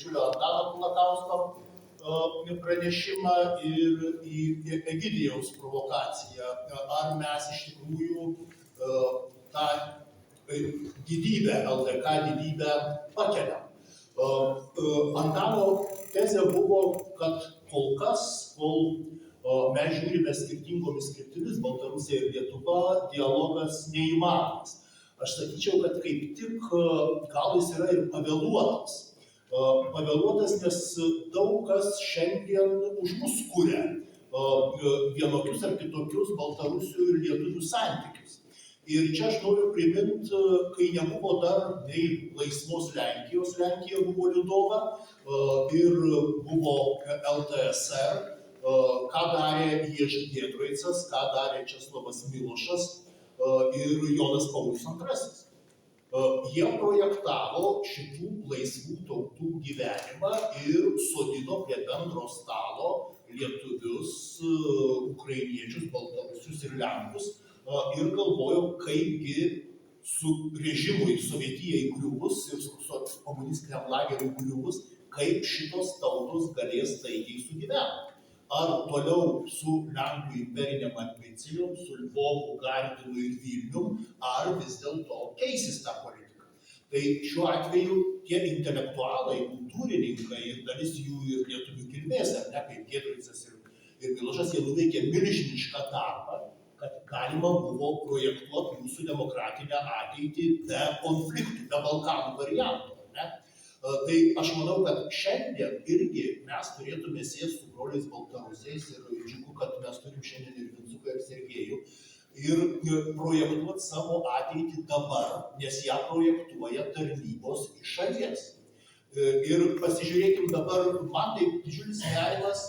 bičiulio Antano Kulakausko pranešimą ir į Egidijaus provokaciją. Ar mes iš tikrųjų tą didybę, LDK didybę pakeliam. Antano tezė buvo, kad kol kas, kol mes žiūrime skirtingomis kryptimis, Baltarusija ir Lietuva, dialogas neįmanomas. Aš sakyčiau, kad kaip tik gal jis yra ir pavėluotas. Pavėluotas, nes daug kas šiandien už mus kuria vienokius ar kitokius Baltarusių ir Lietuvių santykius. Ir čia aš noriu priminti, kai nebuvo dar nei laisvos Lenkijos, Lenkija buvo Liudova ir buvo LTSR, ką darė Ježy Giedroicas, ką darė Česlovas Milošas ir Jonas Paulius II. Jie projektavo šitų laisvų tautų gyvenimą ir sodino prie bendro stalo lietuvius, ukrainiečius, baltarusius ir lenkus ir galvojo, kaipgi su režimui Sovietijai griuvus ir su komunistiniam lageriui griuvus, kaip šitos tautos galės taikiai sugyventi. Ar toliau su Lenkų imperiniam ambicijom, su Lvovu, Gardinu ir Vilnium, ar vis dėlto keisis tą politiką. Tai šiuo atveju tie intelektualai, kultūrininkai ir dalis jų ir lietuvių kilmės, ar ne, kaip Giedroicas ir Milošas, jie nuveikė milžinišką darbą, kad galima buvo projektuoti mūsų demokratinę ateitį be konfliktų, be Balkanų variantų. Ne? Tai aš manau, kad šiandien irgi mes turėtume sėsti su broliais Baltarusiais ir džiugu, kad mes turim šiandien ir Vincuką ir Sergejų ir projektuoti savo ateitį dabar, nes ją projektuoja tarnybos iš šalies. Ir pasižiūrėkim dabar, man tai didžiulis nerimas,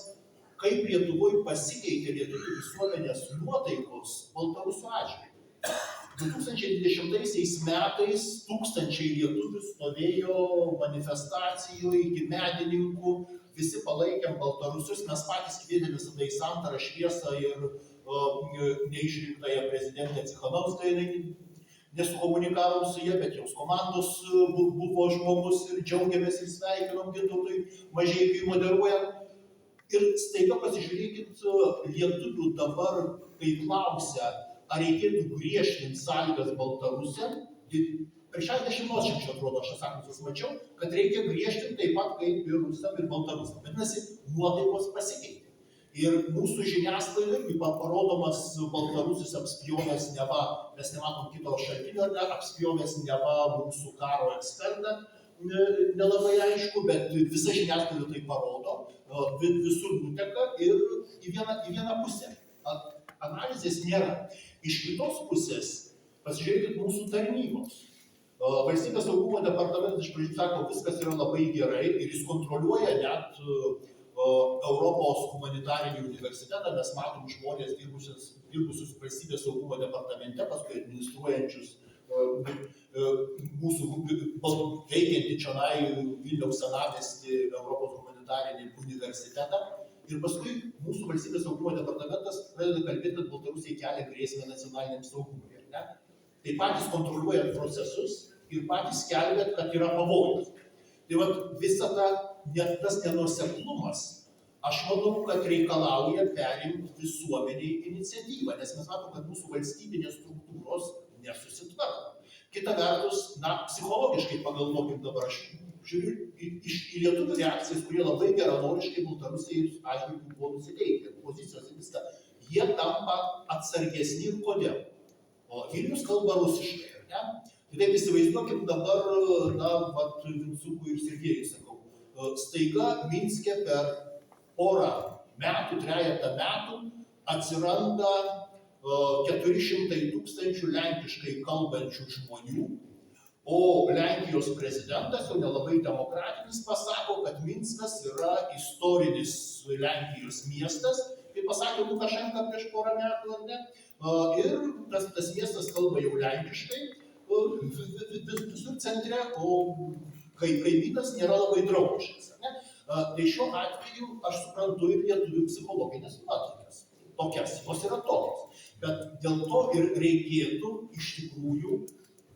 kaip Lietuvoje pasikeitė lietuvių visuomenės nuotaikos Baltarusių atžvilgiu. 2020 metais tūkstančiai lietuvių stovėjo manifestacijoje iki medininkų, visi palaikėm Baltarusius, mes patys kvietėmės tada į Santarą šviesą ir neišrinktąją prezidentę Cichanauskają, nesukomunikavom su jie, bet jos komandos buvo žmogus ir džiaugiamės ir sveikinom Gintautui Mažeikiui moderuojant. Ir staiga pasižiūrėkit, lietuvių dabar, kai klausia, ar reikėtų griežtinti sąlygas Baltarusiam, per 60 nuošimčių atrodo, aš atsakymus mačiau, kad reikia griežtinti taip pat kaip ir Rusam ir Baltarusiam. Vadinasi, nuotaikos pasikeitė. Ir mūsų žiniasklaida, kaip parodomas Baltarusis apspjovęs neva, mes nematom kito šaltinio, apspjovęs neva mūsų karo ekspertą, nelabai aišku, bet visa žiniasklaida tai parodo, visur nuteka ir į vieną pusę. Analizės nėra. Iš kitos pusės, pasižiūrėkit mūsų tarnybos. Valstybės saugumo departamentas iš pradžių sako, viskas yra labai gerai ir jis kontroliuoja net Europos humanitarinį universitetą. Mes matom žmonės dirbusius valstybės saugumo departamente, paskui administruojančius mūsų veikiantį čionai Vilniaus senamiestį Europos humanitarinį universitetą. Ir paskui mūsų valstybės saugumo departamentas pradeda kalbėti, kad Baltarusija kelia grėsmę nacionaliniam saugumui. Tai patys kontroliuoja procesus ir patys skelbia, kad yra pavojus. Tai vat visa tas nenuoseklumas, aš manau, kad reikalauja perimti visuomeniai iniciatyvą, nes mes matom, kad mūsų valstybinės struktūros nesusitvarko. Kita vertus, psichologiškai pagalvokim dabar, aš žiūriu į lietuvių reakcijas, kurie labai geranoriškai Baltarusijai atžvilgiu buvo nusiteikę, pozicijos ir viską. Jie tampa atsargesni ir kodėl? O Vilnius kalba rusiškai, ne? Tai taip įsivaizduokim dabar, Vincukui ir Sergejui sakau, staiga Minske per porą metų, trejetą metų atsiranda 400 000 lenkiškai kalbančių žmonių, o Lenkijos prezidentas, jau nelabai demokratinis, pasako, kad Minskas yra istorinis Lenkijos miestas, kaip pasakė Lukašenka prieš porą metų, ar ne? Ir tas miestas kalba jau lenkiškai, visur centre, o kaimynas nėra labai draugiškas. Tai šiuo atveju aš suprantu ir lietuvių psichologinės nuotaikas. Tokias, jos yra tokios. Bet dėl to ir reikėtų iš tikrųjų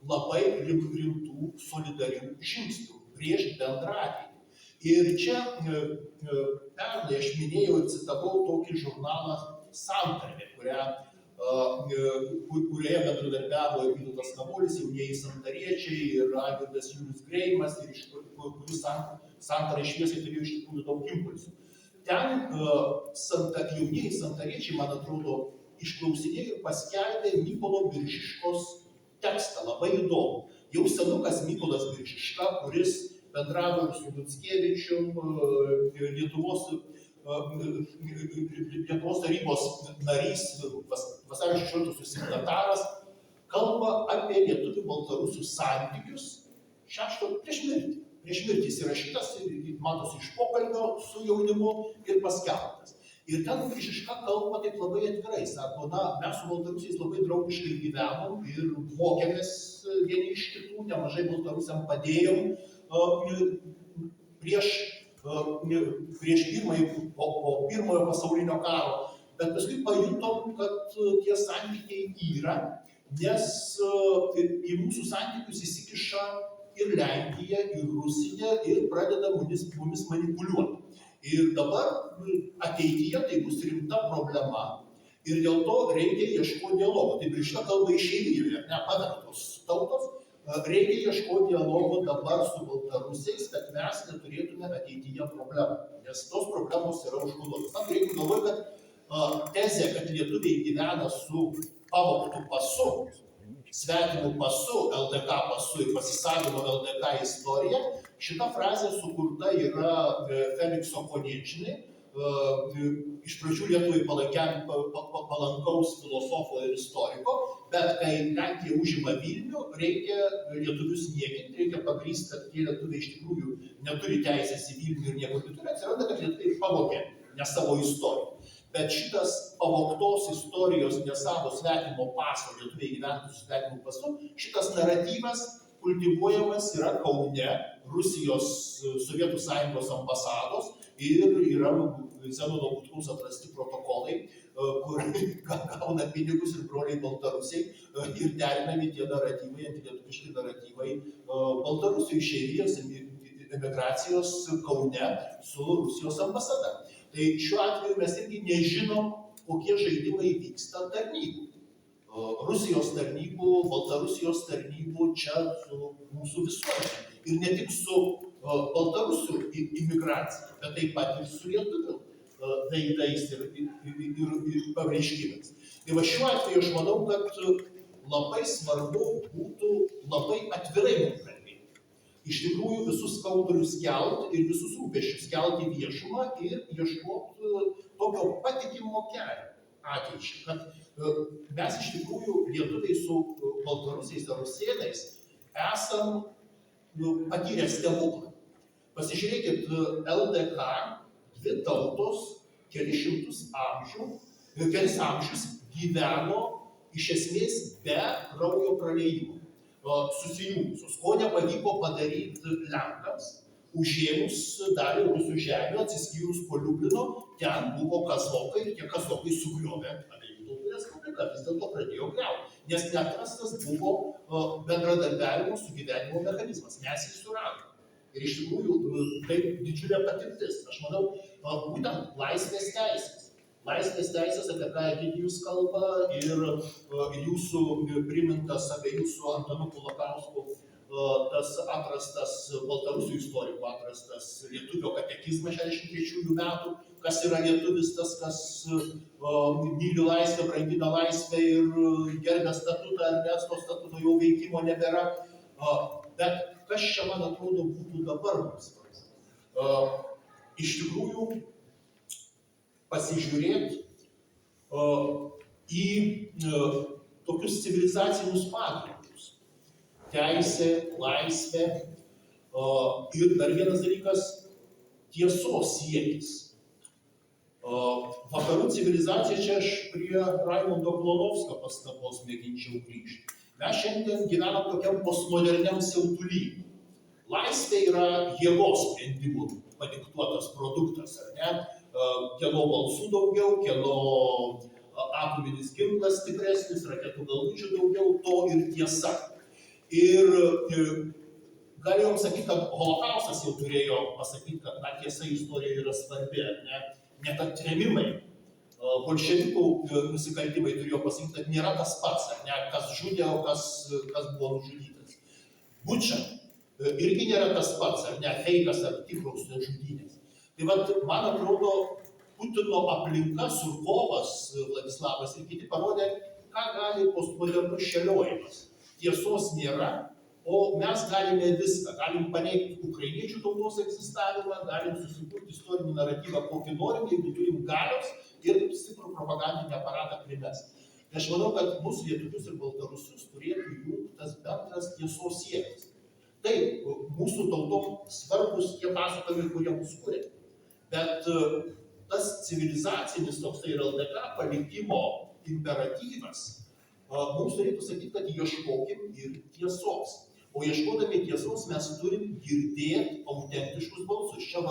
labai rimtų solidarių žingsnių prieš bendrą ateitį. Ir čia pernai aš minėjau ir citavau tokį žurnalą Santarvė, kurioje bendradarbiavo ir Vytautas Kavolis, jaunieji santariečiai, ir Algirdas Julius Greimas, ir iš kurių Santara šviesiai turėjo iš tikrųjų daug impulsų. Ten jaunieji santariečiai, man atrodo, išklausinėjo ir paskelbė Mykolo Biržiškos tekstą, labai įdomu. Jau senukas Mykolas Biržiška, kuris bendravo su Mickevičium, Lietuvos tarybos narys, vasario 16 signataras, kalba apie lietuvių baltarusių santykius prieš mirtį. Prieš mirtį jis įrašytas, matosi iš pokalbio su jaunimu ir paskelbtas. Ir ten Biržiška kalba taip labai atvirai, sako, mes su baltarusiais labai draugiškai gyvenom ir mokėmės vieni iš kitų, nemažai baltarusiam padėjom prieš pirmojo pasaulinio karo, bet paskui pajutom, kad tie santykiai yra, nes į mūsų santykius įsikiša ir Lenkija, ir Rusija, ir pradeda mumis manipuliuoti. Ir dabar ateityje tai bus rimta problema ir dėl to reikia ieškoti dialogo. Tai Biržiška kalba išeivijoje, nepavertos tautos, reikia ieškoti dialogo dabar su baltarusiais, kad mes neturėtume ateityje problemų, nes tos problemos yra užkoduotos. Tam reikia galvoti, kad tezė, kad lietuviai gyvena su pavogtu pasu, svetimu pasu, LDK pasu ir pasisavino LDK istoriją, šita frazė sukurta yra Felikso Konečny, iš pradžių Lietuvai palankaus filosofo ir istoriko, bet kai Lenkija užima Vilnių, reikia lietuvius niekinti, reikia pagrįsti, kad tie lietuviai iš tikrųjų neturi teisės į Vilnių ir niekur kitur, atsiranda, kad lietuviai pavogė ne savo istoriją. Bet šitas pavogtos istorijos, ne savo svetimo paso, lietuviai gyventų su svetimu pasu, šitas naratyvas kultivuojamas yra Kaune, Rusijos Sovietų Sąjungos ambasados ir yra Zenono Butkaus atrasti protokolai, kur gauna pinigus ir broliai baltarusiai ir derinami tie naratyvai, antilietuviški naratyvai Baltarusių išeivijos emigracijos Kaune su Rusijos ambasada. Tai šiuo atveju mes irgi nežinom, kokie žaidimai vyksta tarnybų. Rusijos tarnybų, Baltarusijos tarnybų čia su mūsų visuomenė. Ir ne tik su baltarusių imigracija, bet taip pat ir su lietuvių veidais ir pareiškimais. Tai va šiuo atveju aš manau, kad labai svarbu būtų labai atvirai mums kalbėti. Iš tikrųjų visus skaudulius kelt ir visus rūpesčius kelt į viešumą ir ieškoti tokio patikimo kelio ateičiai, kad mes iš tikrųjų lietuviai su baltarusiais ar rusėnais esam patyrę stebuklą. Pasižiūrėkit, LDK, dvi tautos, kelis amžius gyveno iš esmės be kraujo praliejimo, susijungusios, ko nepavyko padaryti Lenkams, užėmus dalį rusų žemių, atsiskyrus po Liublino, ten buvo kazlokai ir tie kazlokai sugriovė abiejų tautų respubliką, vis dėlto pradėjo griauti, nes neatrastas buvo bendradarbiavimo sugyvenimo mechanizmas, mes jį suradome. Ir iš tikrųjų tai didžiulė patirtis. Aš manau, būtent laisvės teisės. Laisvės teisės, apie ką Egidijus kalba, ir jūsų primintas abiejų su Antanu Kulakausku, tas atrastas Baltarusių istorikų, atrastas lietuvio katekizmas 63 metų, kas yra lietuvis, tas, kas myli laisvę, brangina laisvę ir gerbia statutą, nes to statuto jau veikimo nebėra. Bet kas čia, man atrodo, būtų dabar mums? Iš tikrųjų, pasižiūrėti į tokius civilizacinius pagrindus. Teisė, laisvė ir dar vienas dalykas - tiesos siekis. Vakarų civilizacija, čia aš prie Raimundo Klonovskio pastabos mėginčiau grįžti. Mes šiandien gyvenam tokiam postmoderniam siautuly. Laisvė yra jėgos sprendimų padiktuotas produktas, ar ne? Kieno balsų daugiau, kieno atominis ginklas stipresnis, raketų galvučių daugiau, to ir tiesa. Ir galėjom sakyti, kad holokaustas jau turėjo pasakyti, kad na, tiesa istorijoje yra svarbi, ne kad trėmimai, bolševikų nusikaltimai turėjo pasakyti, kad nėra tas pats, ne, kas žudė, o kas buvo nužudytas. Buča irgi nėra tas pats, ar ne, feikas ar tikros žudynės. Tai vat, man atrodo, Putino aplinka, Surkovas, Vladislavas ir kiti parodė, ką gali postmodernus šėliojimas. Tiesos nėra, o mes galime viską. Galim paneigti ukrainiečių tautos egzistavimą, galim susikurti istorinį naratyvą, kokį norim, jeigu turim galios ir stiprų propagandinį aparatą primesti. Tai aš manau, kad mūsų lietuvius ir baltarusius turėtų jų tas bendras tiesos siekis. Taip, mūsų tautom svarbus tie pasakojimai, kurie mus kuria. Bet tas civilizacinis toksai ir LDK palikimo imperatyvas, mums turėtų sakyti, kad ieškokim ir tiesos. O ieškodami tiesos mes turim girdėti autentiškus balsus. Čia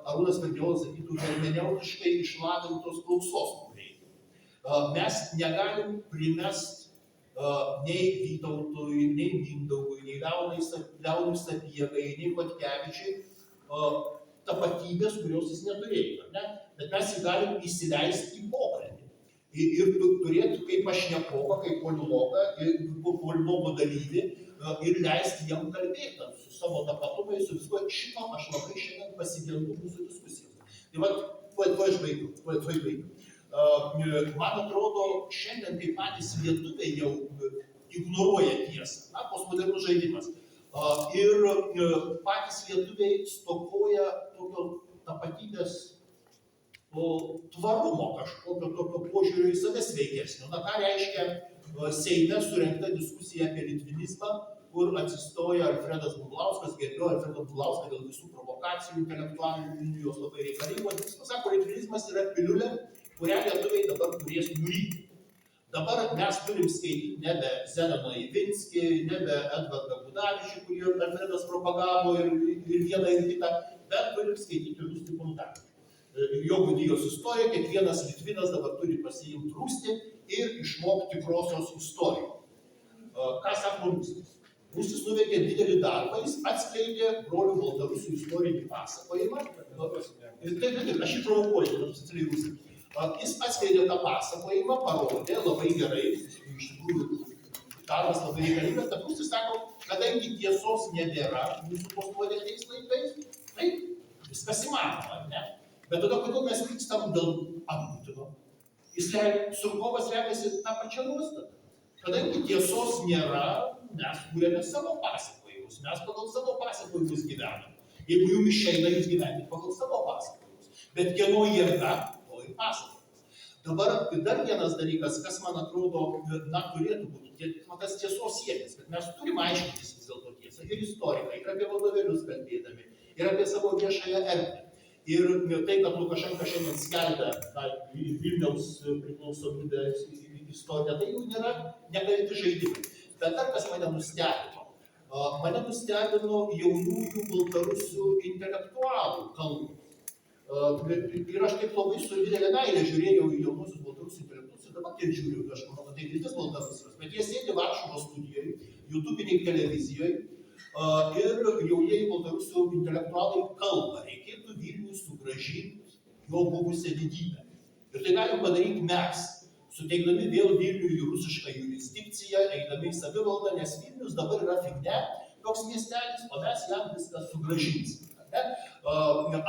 Arūnas Sverdiolas sakytų, hermeneutiškai išlavintos klausos reikia. Mes negalim primesti nei Vytautui, nei Mindaugui, nei Leonui Sapiegai, nei Chodkevičiui tapatybės, kurios jis neturėjo. Ne? Bet mes jį galim įsileisti į pokalbį. Ir turėti kaip pašnekovą, kaip polilogo dalyvį ir leisti jam kalbėti su savo tapatumais, su visko. Šito aš labai šiandien pasigendu mūsų diskusijos. Tai va, tuo aš baigiu. Man atrodo, šiandien kaip patys lietuviai jau ignoruoja tiesą. Na, postmodernus žaidimas. Ir patys lietuviai stokoja tokio tapatybės tvarumo kažkokio tokio požiūrio į save sveikesnio. Na, ką reiškia Seime surengta diskusija apie litvinizmą, kur atsistoja Alfredas Bumblauskas, gerbiu Alfredą Bumblauską dėl visų provokacijų intelektualinių, jos labai reikalingos. Jis pasako, litvinizmas yra piliulė, kurią lietuviai dabar turės nuryti. Dabar mes turim skaityti nebe Zenoną Ivinskį, nebe Edvardą Gudavičių, kurį Alfredas propagavo ir vieną ir kitą, bet turim skaityti Rūstį Puntaką. Jo Gudijos istorija, kiekvienas litvinas dabar turi pasiimti Rūstį ir išmokti tikrosios istorijos. Ką sako Rūstis? Rūstis nuveikė didelį darbą, jis atskleidė brolių baltarusių istorinį pasakojimą. Taip, aš jį provokuoju, oficialiai Rūstį. Jis atskleidė tą pasakojimą, parodė labai gerai, iš tikrųjų darbas labai reikalingas, bet Rūstis sako, kadangi tiesos nebėra mūsų postmoderniais laikais, tai viskas įmanoma, ne? Bet tada kodėl mes vykstam dėl Putino? Surkovas remiasi tą pačią nuostatą. Kadangi tiesos nėra, mes kūrėme savo pasakojimus, mes pagal savo pasakojimus gyvename. Jeigu jums išeina, jūs gyvenite pagal savo pasakojimus. Bet kieno jėga, to ir pasakojimas. Dabar dar vienas dalykas, kas man atrodo, na, turėtų būti, tas tiesos siekis, kad mes turime aiškintis vis dėlto tiesą, ir istorikai, ir apie vadovėlius kalbėdami, ir apie savo viešąją erdvę. Ir tai, kad Lukašenka šiandien skelbia Vilniaus priklausomybę istoriją, tai jau nėra nekalti žaidimai. Bet dar kas mane nustebino? Mane nustebino jaunųjų baltarusių intelektualų kalbos. Ir aš taip labai su didelė meilė žiūrėjau į jaunusius baltarusių intelektualus ir dabar taip žiūriu, aš manau, kad tai rytis Baltarusijos. Bet jie sėdi Varšuvos studijoje, YouTube'iniai televizijoje ir jaunieji baltarusių intelektualai kalba. Reikėtų Vilniui sugrąžinti jo buvusią didybę. Ir tai galim padaryti mes, suteikdami vėl Vilniui rusišką jurisdikciją, eidami į savivaldą, nes Vilnius dabar yra fignia, toks miestelis, o mes jam viską sugrąžinsime.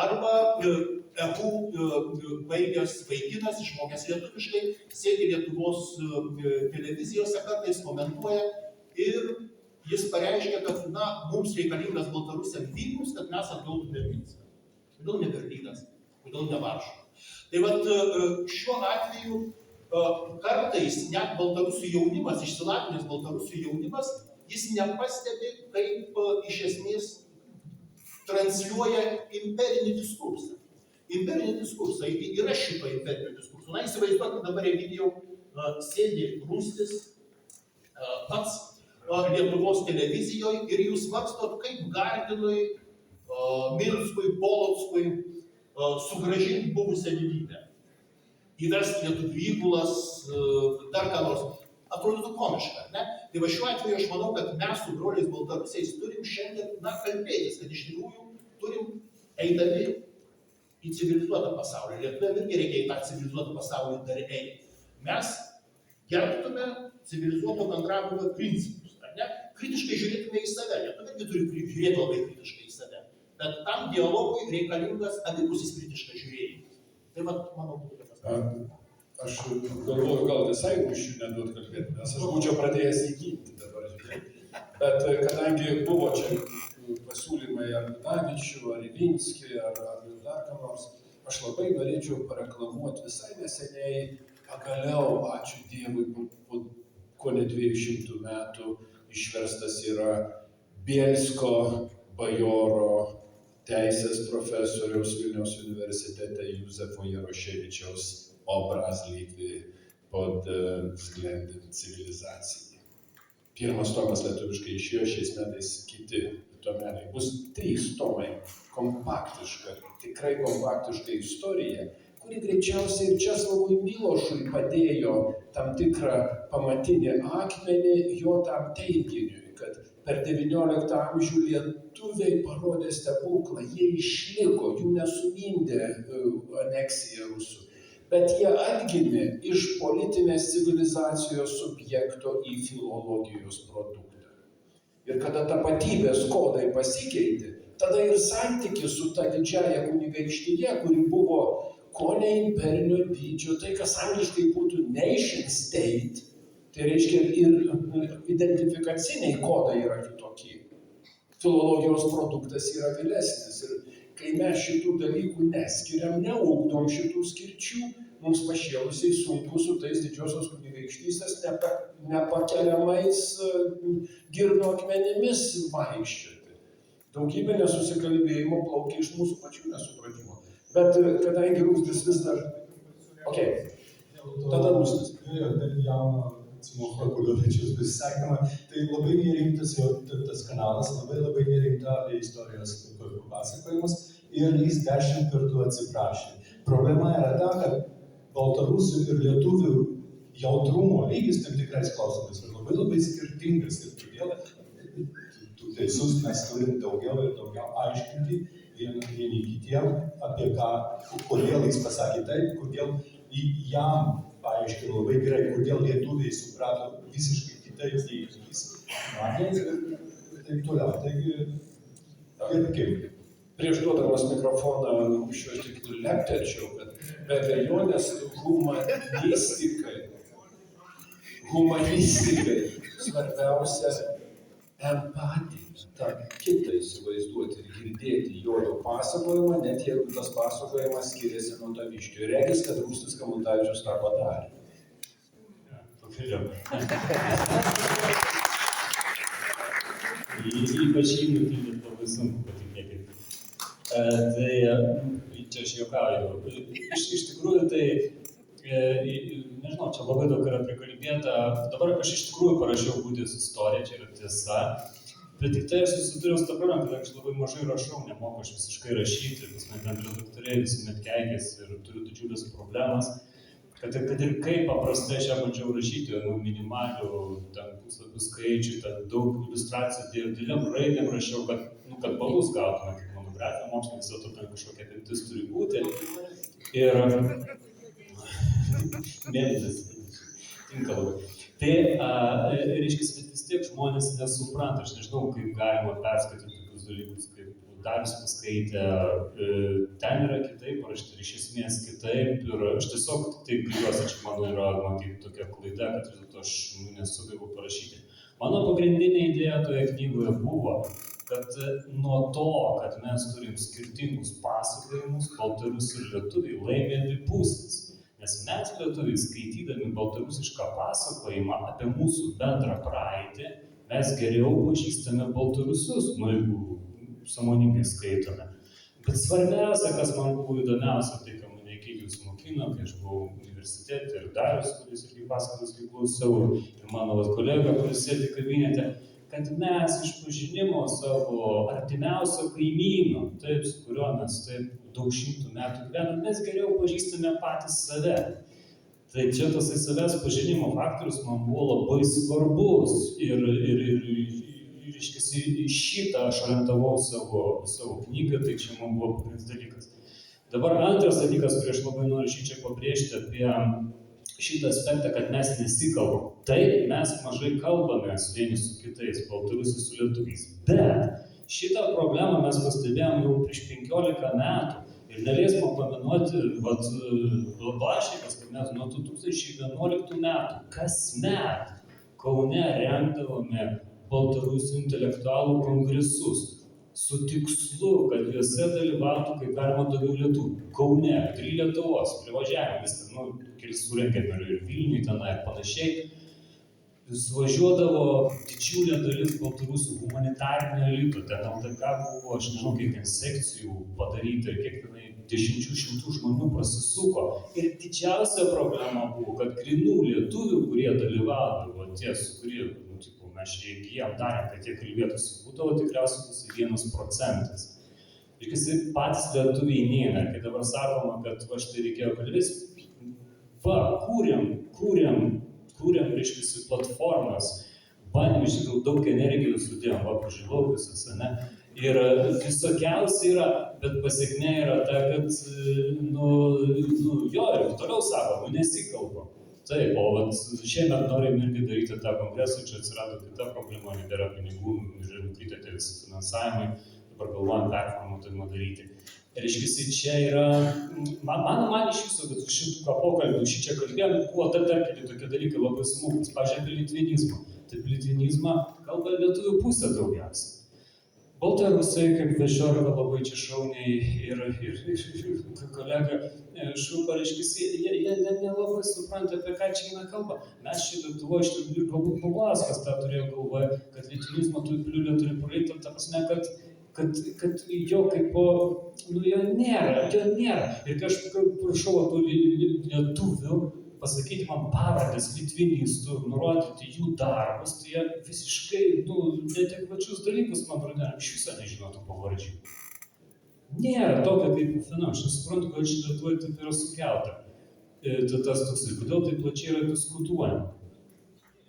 Arba baigęs vaikinas, išmokęs lietuviškai, sėdi Lietuvos televizijose, kartais komentuoja ir jis pareiškia, kad na, mums reikalingas Baltarusiam Vilnius, kad mes atgautume Minską. Kodėl ne Berlynas, kodėl ne Varšuva. Tai vat šiuo atveju kartais net baltarusių jaunimas, išsilavinęs baltarusių jaunimas, jis nepastebi, kaip iš esmės transliuoja imperinį diskursą. Imperinį diskursą, yra šito imperinio diskurso. Na, įsivaizduokit dabar, Egidijau, sėdi Rūstis pats Lietuvos televizijoje ir jūs svarstot, kaip Gardinui, Minskui, Polotskui sugrąžinti buvusią didybę. Įvesti lietuvių įgulas, dar ką nors. Atrodytų komiška, ne? Tai va šiuo atveju aš manau, kad mes su broliais baltarusiais turim šiandien, kalbėtis, kad iš tikrųjų turim eidami į civilizuotą pasaulį. Lietuviam irgi reikia į tą civilizuotą pasaulį dar eiti. Mes gerbtume civilizuoto bendravimo principus, ar ne? Kritiškai žiūrėtume į save. Lietuviai irgi turi žiūrėti labai kritiškai į save. Bet tam dialogui reikalingas abipusis kritiškas žiūrėjimas. Tai va, manau, būtų tas. Aš galvoju, gal visai mišių neduot kalbėti, nes aš būčiau pradėjęs įgyti dabar. Bet kadangi buvo čia pasiūlymai ar Davičių, ar Ivinskį, ar dar ką nors, aš labai norėčiau pareklamuoti visai neseniai, pagaliau, ačiū Dievui, po kone 200 metų išverstas yra Bielsko bajoro teisės profesoriaus Vilniaus universitete Józefo Jaroševičiaus obraz Litvi pod względem cywilizacji. Pirmas tomas lietuviškai išėjo, šiais metais kiti tomeliai. Bus 3 tomai, kompaktiška, tikrai kompaktiška istorija, kuri greičiausiai ir Česlovui Milošui padėjo tam tikrą pamatinį akmenį jo tam teiginiui, kad per 19 amžių lietuviai parodė stebuklą, jie išliko, jų nesumindė aneksija rusų. Bet jie atgimė iš politinės civilizacijos subjekto į filologijos produktą. Ir kada tapatybės kodai pasikeitė, tada ir santykis su ta didžiaja kunigaikštyje, kuri buvo kone imperinio dydžio, tai kas angliškai būtų nation state, tai reiškia ir identifikaciniai kodai yra kitokie. Filologijos produktas yra vėlesnis. Ir kai mes šitų dalykų neskiriam, neugdom šitų skirčių, mums pašėlusiai sunku su tais didžiosios kunigaikštystės nepakeliamais girno akmenimis vaikščioti. Daugybė nesusikalbėjimo plaukia iš mūsų pačių nesupratimo. Bet kadangi Rūstis vis dar... Ok, tada Rūstis. Dėl jauno Cimocho Kudovičiaus pasisakymą, tai labai nerimtas jo tas kanalas, labai nerimta apie istorijos pasakojimas ir jis 10 kartų atsiprašė. Problema yra ta, kad baltarusių ir lietuvių jautrumo lygis tam tikrais klausimais yra labai skirtingas ir todėl tu teisus mes turim daugiau ir daugiau aiškinti vieni kitiem apie ką, kodėl jis pasakė taip, kodėl jam paaiškino labai gerai, kodėl lietuviai suprato visiškai kitaip nei jis manė ir taip toliau. Taigi, ir kaip. Prieš duodamas mikrofoną aš tik leptelčiau, kad be abejonės humanistikai svarbiausia empatija, tą kitą įsivaizduoti ir girdėti jo pasakojimą, net jeigu tas pasakojimas skiriasi nuo taviškio. Regis, kad Rūstis Kamuntavičius tą padarė. Ypač jį nutildyti labai sunku patikėti. Tai čia aš juokauju. Iš tikrųjų tai, nežinau, čia labai daug yra prikalbėta. Dabar aš iš tikrųjų parašiau Gudijos istoriją, čia yra tiesa. Bet tik tai aš susidūriau su tą problemą, kad aš labai mažai rašau, nemoku aš visiškai rašyti, pas mane ten redaktoriai visuomet keikiasi ir turiu didžiulės problemas. Kad ir kaip paprastai aš ją bandžiau rašyti, minimalių puslapių skaičių, daug iliustracijų, dėliam raidėm rašiau, kad balus gautume kaip monografija mokslinė, vis dėlto ten kažkokia apimtis turi būti. Ir mėlytis, tinka labai. Tai, reiškia, bet vis tiek žmonės nesupranta, aš nežinau, kaip galima perskaityti tokius dalykus, kaip Darius paskaitė, ten yra kitaip, parašyti ir iš esmės kitaip, ir aš tiesiog taip giliuosi, čia mano yra matyti tokia klaida, kad vis dėlto aš nesugebu parašyti. Mano pagrindinė idėja toje knygoje buvo, kad nuo to, kad mes turim skirtingus pasakojimus, baltarusiai ir lietuviai laimi abi pusės. Nes mes lietuviai, skaitydami baltarusišką pasakojimą apie mūsų bendrą praeitį, mes geriau pažįstame baltarusius, jeigu sąmoningai skaitome. Bet svarbiausia, kas man buvo įdomiausia, tai ką mane Egidijus mokino, kai aš buvau universitete, ir Darius, kuris irgi pasakojas, kai klausiau, ir mano kolega, kuris sėdi kabinete, kad mes iš pažinimo savo artimiausio kaimyno, taip, su kuriuo mes taip daug šimtų metų gyvename, mes geriau pažįstame patys save. Tai čia tas savęs pažinimo faktorius man buvo labai svarbus ir reiškia, šitą aš orientavau savo knygą, tai čia man buvo pagrindinis dalykas. Dabar antras dalykas, kurį aš labai noriu šičia pabrėžti apie šitą aspektą, kad mes nesikalbam. Taip, mes mažai kalbamės vieni su kitais, baltarusiai su lietuviais, bet šitą problemą mes pastebėjom jau prieš 15 metų. Ir norėsime paminuoti, Blašekas, kad mes nuo 2011 metų kasmet Kaune rengdavome baltarusių intelektualų kongresus su tikslu, kad juose dalyvautų kaip galima daugiau lietuvių. Kaune, 3 Lietuvos, privažiavę viską, kelis surengėme ir Vilniui tenai ir panašiai. Suvažiuodavo didžiulė dalis baltarusių humanitarinio elito, ten LDK buvo, aš nežinau, kiek ten sekcijų padaryti ir kiek tenai šimtų žmonių prasisuko. Ir didžiausia problema buvo, kad grynų lietuvių, kurie dalyvaudavo, tie, su kurie, mes įgyjam darėm, kad jie kalbėtųsi, būdavo tikriausiai 1%. Ir kai patys lietuviai neina, kai dabar sakoma, kad štai reikėjo kalbės, kūrėm reiškia platformas, bandėm iš tikrųjų daug energijos sudėjom, pažiūrėjau visas, ne? Ir visokiausia yra, bet pasekmė yra ta, kad, jo, ir toliau sako, nesikalbam. Taip, o šiemet norim irgi daryti tą kongresą, čia atsirado kita problema, nebėra pinigų, nukritėte visi finansavimai, dabar galvojam performuotojimą daryti. Reiškia, čia yra, man iš viso, kad šitų pokalbių šičia kalbėjom, buvo dar keli tokie dalykai labai smūgis, pažiūrėjau, apie litvinizmą. Tai litvinizmą kalba lietuvių pusė daugiausiai. Baltarusai, kaip Vešiorka labai čia šauniai ir kolega Šupa, reiškia, jie nelabai supranta, apie ką čia eina kalba. Mes čia Lietuvoje, ir galbūt Pavlaskas tą turėjo galvoje, kad litvinizmo pliulė turi praeiti, ta prasme, kad jo kaip po, jo nėra. Ir kai aš prašau tų lietuvių pasakyti man pavardės litvinistų, nurodyti jų darbus, tai jie visiškai, neadekvačius dalykus, man pradėjo, iš viso nežinotų pavardžių. Nėra tokio kaip fenomeno, aš nesuprantu, kad šitą Lietuvoje taip yra sukelta. Tas toksai, kodėl taip plačiai yra diskutuojama.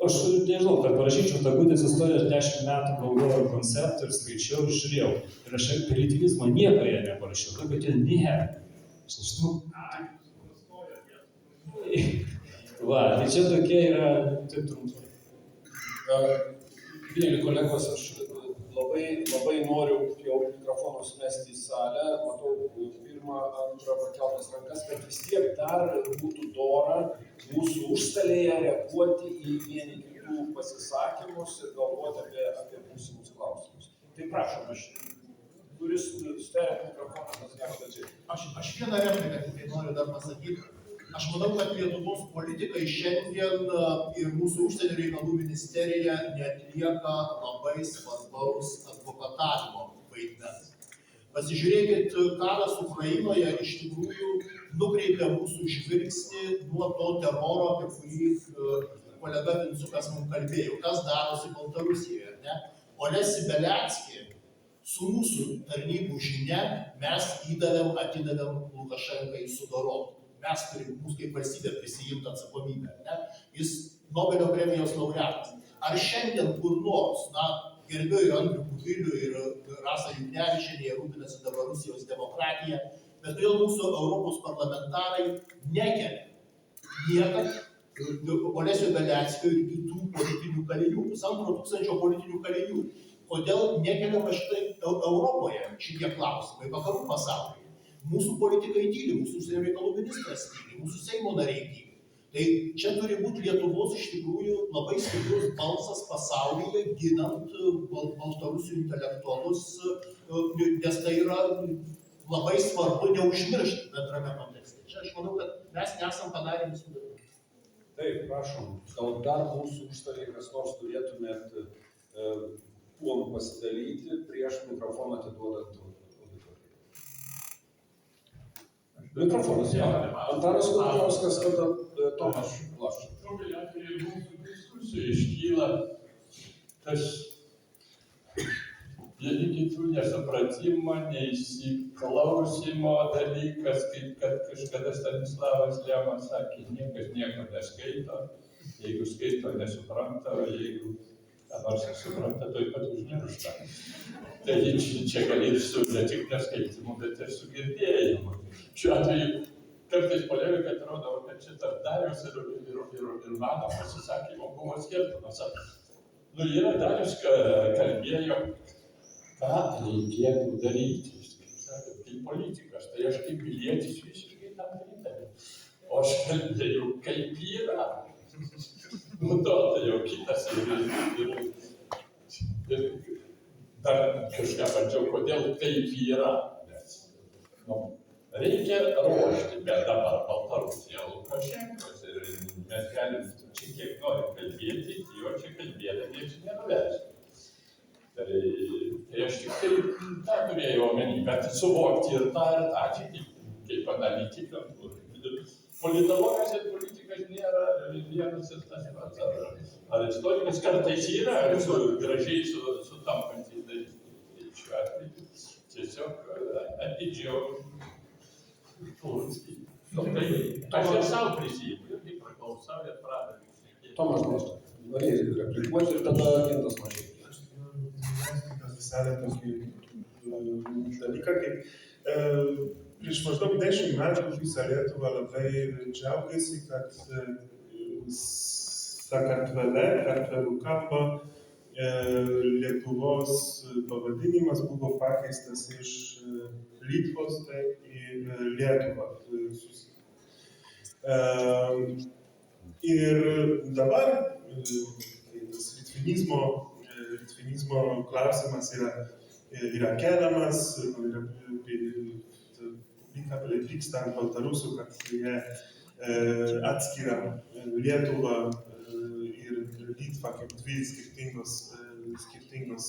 Aš nežinau, kad parašyčiau tą Gudės istoriją, 10 metų galvojau konceptą ir skaičiau ir žiūrėjau. Ir aš apie litvinizmą nieko jie neparašiau, kad jo nėra. Aš nežinau. Va, tai čia tokie yra, taip trumpai. Mėly kolegos, aš labai noriu jau mikrofonus mesti į salę, matau pirmą, antrą pakeltas rankas, kad vis tiek dar būtų dora mūsų užstalėje reaguoti į vieni kitų pasisakymus ir galvoti apie būsimus klausimus. Tai prašom, kuris stveriat mikrofoną, mes neaptačiai. Aš vieną repliką tikrai noriu dar pasakyti. Aš manau, kad Lietuvos politikai šiandien ir mūsų užsienio reikalų ministerija neatlieka labai svarbaus advokatavimo vaidmens. Pasižiūrėkit, karas Ukrainoje iš tikrųjų nukreipia mūsų žvilgsnį nuo to teroro, apie kurį kolega Vincukas mums kalbėjo. Kas darosi Baltarusijoje, ne? Olesi Beliackį su mūsų tarnybų žinia mes atidavėm Lukašenkai sudoroti. Mes turim, mūsų kaip valstybė prisijimti atsakomybę, ne? Jis Nobelio premijos laureatas. Ar šiandien kur nors, gerbiu ir Andrių Kubilių, ir Rasą Juknevičienę, jie rūpinasi dabar Rusijos demokratija, bet todėl mūsų Europos parlamentarai nekelia niekad Olesio Beliackio ir kitų politinių kalinių, 1,5 politinių kalinių. Kodėl nekeliama šitai Europoje šitie klausimai, vakarų pasaulyje? Mūsų politikai tyli, mūsų užsienio reikalų ministras tyli, mūsų Seimo nariai tyli. Tai čia turi būti Lietuvos iš tikrųjų labai stiprus balsas pasaulyje, ginant baltarusių intelektualus, nes tai yra labai svarbu neužmiršti bendrame kontekste. Čia aš manau, kad mes nesam padarę visų dalykų. Taip, prašom, gal dar mūsų užstalėje kas nors turėtumėt kuom pasidalyti prieš mikrofoną atiduodant auditoriją. Mikrofonas, jo. Antanas Kudliauskas, tada Tomas Blaščas. Daugelį atvejų mūsų diskusijų iškyla tas vieni kitų nesupratimo, neįsiklausimo dalykas, kaip kad kažkada Stanislavas Lemas sakė, niekas nieko neskaito, jeigu skaito nesupranta, o jeigu nors supranta, tai pat užmiršta. Tai čia gali ir su ne tik neskaitimu, bet ir su girdėjimu. Šiuo atveju kartais polemika atrodo, kad čia tarp Dariaus ir mano pasisakymo buvo skirtumas. Nu, yra Darius kalbėjo, ką reikėtų daryti, kaip politikas, tai aš kaip pilietis visiškai tam pritariu. O aš kalbėjau, kaip yra. Nu, to, tai jau kitas ir dar kažką bandžiau, kodėl taip yra. Nes, nu, reikia ruošti, bet dabar Baltarusija Lukašenkos ir mes galim čia kiek norim kalbėti, jo čia kalbėdami niekas nenuversti. Tai aš tik tai tą turėjau omeny, bet suvokti ir tą, čia kaip analitikam. Politologas ir politikas nėra vienas ir tas pats. Ar istorikas kartais yra gražiai sutampantis dalykai. Šiuo atveju tiesiog atidžiau. Aš ir savo prisijimu, irgi praklausau ir pradėjau. Tomas Maštas, norėjai replikuoti ir tada Gintas Maštas. Aš visada tokį dalyką, kaip prieš maždaug 10 metų visą Lietuvą labai džiaugiasi, kad Sakartvele, Kartvelų kalba, Lietuvos pavadinimas buvo pakeistas iš Litvos į Lietuvą. Ir dabar tas litvinizmo klausimas yra keliamas, vyksta ant baltarusių, kad jie atskiria Lietuvą ir Litvą kaip dvi skirtingos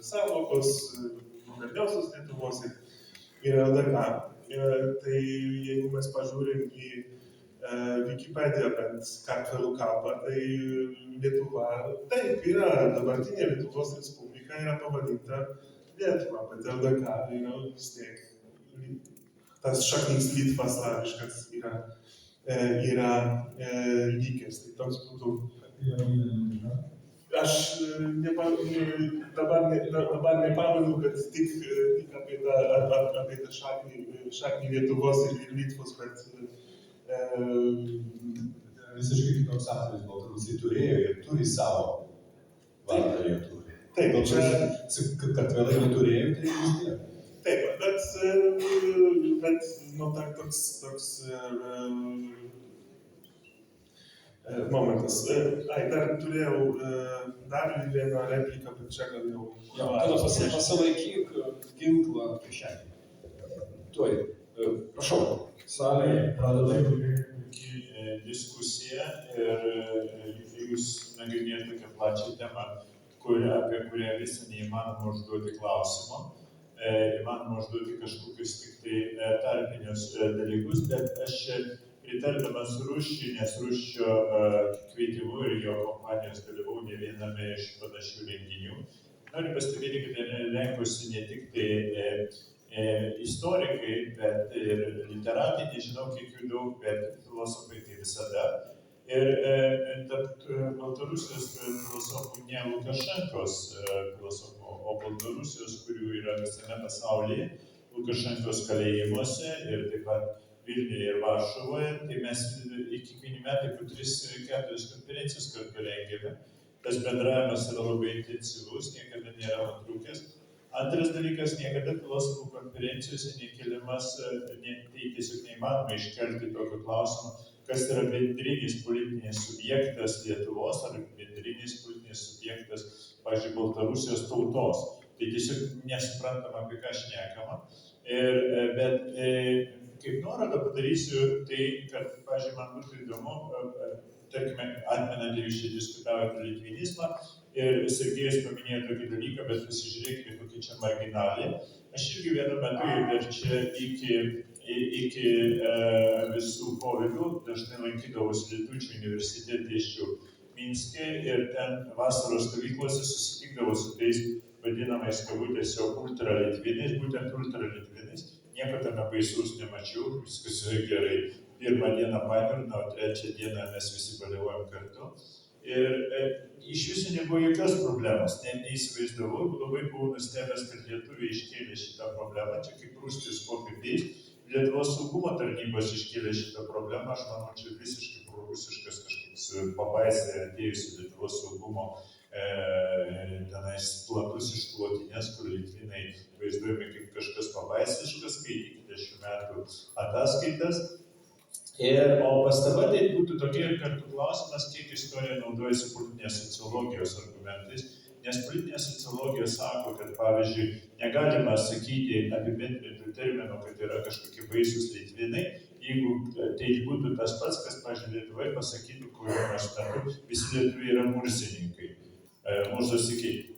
sąvokos, moderniosios Lietuvos ir LDK. Tai jeigu mes pažiūrim į Wikipediją bent Kartvelų kalbą, tai Lietuva, taip, yra dabartinė Lietuvos Respublika, yra pavadinta Lietuva, bet LDK yra vis tiek tas šaknis Litvas slaviškas yra likęs. Tai toks būtų. Aš dabar nepamenu, kad tik apie tą šaknį Lietuvos ir Litvos, bet visiškai kitoks atvejis, Baltarusiai turėjo ir turi savo vardą Lietuvai. Taip, kad vėlai neturėjo, tai vis tiek. Taip, bet nu, toks momentas. Dar turėjau dar vieną repliką, bet čia gal jau... Tada pasilaikyk ginklą kišenį. Tuoj. Prašau, salėje pradeda diskusiją ir jūs nagrinėjate tokią plačią temą, apie kurią visą neįmanoma užduoti klausimą. Įmanoma užduoti kažkokius tik tai tarpinius dalykus, bet aš pritardamas Ruščiui, nes Ruščio kvietimu ir jo kompanijos dalyvau ne viename iš panašių renginių. Noriu pastebėti, kad renkosi ne tik tai istorikai, bet ir literatai, nežinau kiek jų daug, bet filosofai tai visada. Ir tarp Baltarusijos filosofų ne Lukašenkos filosofų, o Baltarusijos, kurių yra visame pasaulyje, Lukašenkos kalėjimuose ir taip pat Vilniuje ir Varšuvoje, tai mes kiekvieni metai po 3-4 konferencijas kartu rengėme. Tas bendravimas yra labai intensyvus, niekada nėra nutrūkęs. Antras dalykas, niekada filosofų konferencijose nekeliamas, tai tiesiog neįmanoma iškelti tokio klausimo, kas yra bendrinis politinis subjektas Lietuvos ar bendrinis politinis subjektas, pavyzdžiui, Baltarusijos tautos. Tai tiesiog nesuprantama, apie ką šnekama. Bet kaip nuorodą padarysiu, tai, kad, pavyzdžiui, man būtų įdomu, tarkime, atmenant, jūs čia diskutavote litvinizmą ir Sergejus paminėjo tokį dalyką, bet pasižiūrėkite, kokia čia marginalė. Aš irgi vienu metu ir čia iki visų kovidų dažnai lankydavausi Lietučių universitete dėsčiau Minske ir ten vasaros stovyklose susitikdavau su tais vadinamais kabutėse ultralitviniais, būtent ultralitviniais. Nieko tame baisaus nemačiau, viskas yra gerai. Pirmą dieną pamirna, o trečią dieną mes visi baliavojam kartu. Ir iš viso nebuvo jokios problemos, neįsivaizdavau, labai buvau nustebęs, kad lietuviai iškėlė šitą problemą, čia kaip Rusijos copy-paste. Lietuvos saugumo tarnybos iškėlė šitą problemą, aš manau, čia visiškai prorusiškas kažkoks pabaisai atėjusi Lietuvos saugumo tenais platus išklotinės, kur litvinai vaizduojami kaip kažkas pabaisiškas, skaitykite šių metų ataskaitas. O pastaba tai būtų tokia ir kartu klausimas, kiek istorija naudojasi politinės sociologijos argumentais, nes politinė sociologija sako, kad pavyzdžiui, negalima sakyti apibendrintų terminų, kad yra kažkokie baisūs litvinai, jeigu tai būtų tas pats, kas, pavyzdžiui, Lietuvai pasakytų, kuriuo nors metu visi lietuviai yra mursininkai. Mūsų sakyti,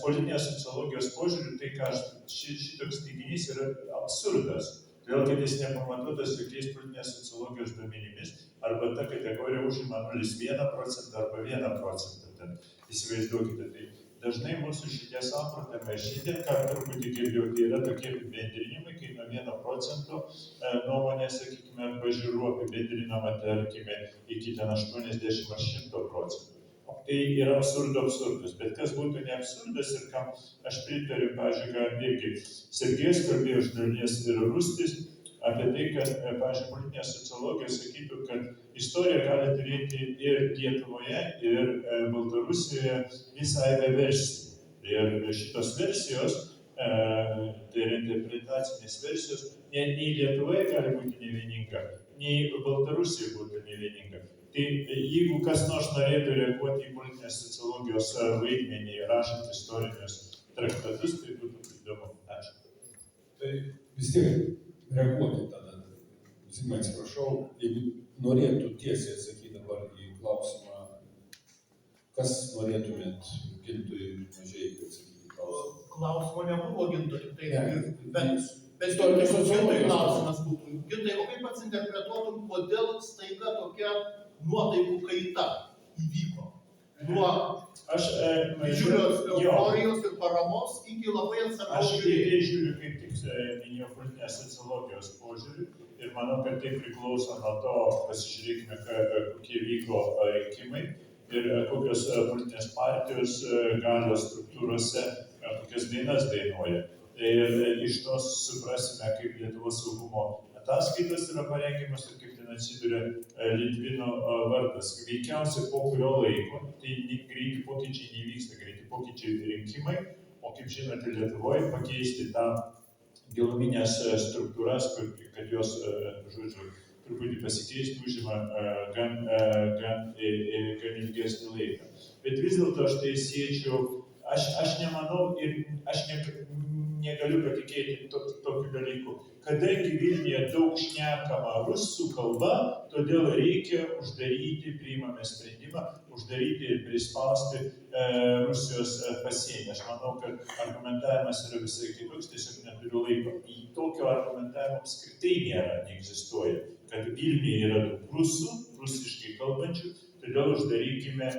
politinės sociologijos požiūriu, tai ką šitoks teiginys yra absurdas. Todėl, kad jis nepamatuotas jokiais politinės sociologijos duomenimis, arba ta kategorija užima 0,1% arba 1%. Ten įsivaizduokite, tai dažnai mūsų šitie samprotavimai, šiandien, ką truputį girdėjau, tai yra tokie apibendrinimai, kai nuo 1% nuomonės, sakykime, pažiūrų apibendrinama, tarkime, iki ten 80 ar 100%. Tai yra absurdas, bet kas būtų ne absurdas ir kam aš pritariu, pavyzdžiui, ką irgi Sergejus kalbėjo iš dalies ir Rustis, apie tai, kad, pavyzdžiui, politinė sociologija sakytų, kad istorija gali turėti ir Lietuvoje, ir Baltarusijoje visą aibę versijų. Ir šitos versijos, tai yra interpretacinės versijos, nei Lietuvoje gali būti nevieninga, nei Baltarusijoje būtų nevieninga. Tai jeigu kas nors norėtų reaguoti į politinės sociologijos vaidmenį, rašant istorinius traktatus, tai būtų įdomu. Ačiū. Tai vis tiek reaguoti tada. Zigmai, atsiprašau, jeigu norėtų tiesiai atsakyti dabar į klausimą, kas norėtumėt Gintui Mažeikai atsakyti į klausimą? Klausimo nebuvo Gintui, bet Istorinės sociologijos klausimas būtų. Gintai, o kaip pats interpretuotum, kodėl staiga tokia nuotaikų kaita įvyko? Nuo didžiulios euforijos ir paramos iki labai atsargaus žiūrėjimo. Aš žiūriu, kaip tik minėjau politinės sociologijos požiūrį ir manau, kad tai priklauso nuo to, pasižiūrėkime, kokie vyko rinkimai ir kokios politinės partijos galios struktūrose kokias dainas dainuoja. Ir iš to suprasime, kaip Lietuvos saugumo ataskaitos yra parengimas ir kaip ten atsiduria Litvino vardas. Veikiausiai po kurio laiko, tai greiti pokyčiai nevyksta, greiti pokyčiai rinkimai, o kaip žinote, Lietuvoje pakeisti tą giluminės struktūras, kad jos, žodžiu, truputį pasikeisti, užima gan ilgesnį laiką. Bet vis dėlto aš tai siečiau, aš nemanau ir aš negaliu patikėti tokiu dalyku. Kadangi Vilniuje daug šnekama rusų kalba, todėl reikia uždaryti, priimame sprendimą, uždaryti ir prispausti Rusijos pasienį. Aš manau, kad argumentavimas yra visai kitoks, tiesiog neturiu laiko. Į tokio argumentavimo apskritai nėra, neegzistuoja. Kad Vilniuje yra daug rusų, rusiškai kalbančių, todėl uždarykime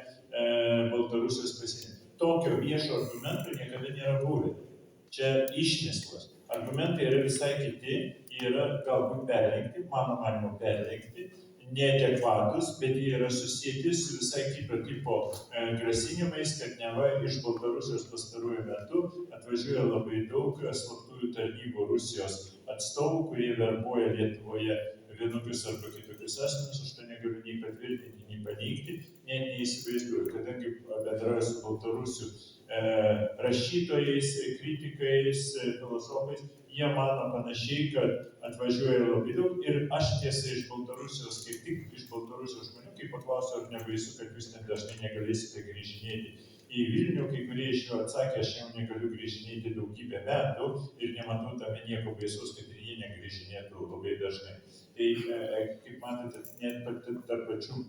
Baltarusijos pasienį. Tokio viešo argumento niekada nėra buvę. Čia išmislas. Argumentai yra visai kiti, jie yra galbūt perlenkti, mano manymu perlenkti, neadekvatus, bet jie yra susijęti su visai kito tipo grasinimais, kad neva iš Baltarusijos pastaruoju metu atvažiuoja labai daug slaptųjų tarnybų Rusijos atstovų, kurie verbuoja Lietuvoje vienokius arba kitokius asmenis, aš to negaliu nei patvirtinti, nei paneigti, neįsivaizduoju, kadangi bendrauju su Baltarusių rašytojais, kritikais, filosofais, jie mano panašiai, kad atvažiuoja labai daug ir aš tiesiai iš Baltarusijos, kaip tik iš Baltarusijos žmonių, kai paklausiu, ar nebaisu, kad jūs net dažnai negalėsite grįžinėti į Vilnių, kai kurie iš jų atsakė, aš jau negaliu grįžinėti daugybę metų ir nematau tame nieko baisaus, kad ir jie negrįžinėtų labai dažnai. Tai, kaip matote, net tarp pačių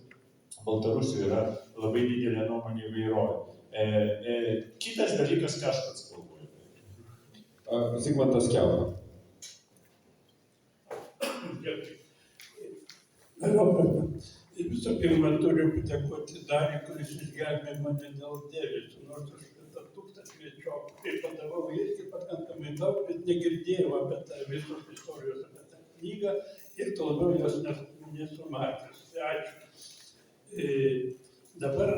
Baltarusių yra labai didelė nuomonių įvairovė. Kitas dalykas, ką aš pats galvoju. Zigmantas Kiaupa. Visų pirma, turiu padėkoti Dariui, kuris išgelbėjo mane dėl Dėvėsų, nors aš tada pasikviečiau, kai padavau irgi pakankamai daug, bet negirdėjau apie tą visos istorijos apie tą knygą ir tuo labiau jos nesu matęs. Tai ačiū. Dabar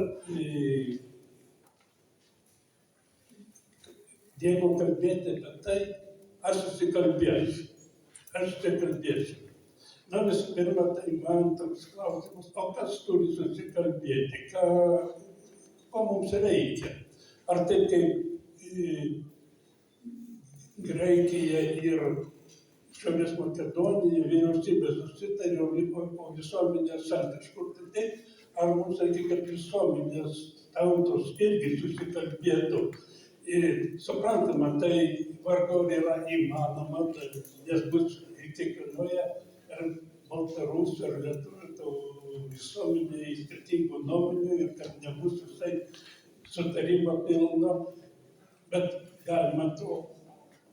jeigu kalbėti apie tai, aš susikalbėsiu. Na, visų pirma, tai man toks klausimas, o kas turi susikalbėti, ko mums reikia? Ar taip kaip Graikija ir Šiaurės Makedonija, vyriausybė susitarė, o visuomenė sakė kažkur taip, ar mums reikia, kad visuomenės tautos irgi susikalbėtų? Suprantama, tai vargu yra įmanoma, nes bus kiekvienoje ar baltarusių, ar lietuvių visuomenėje skirtingų nuomonių ir kad nebus visai sutarimo pilno, bet galima to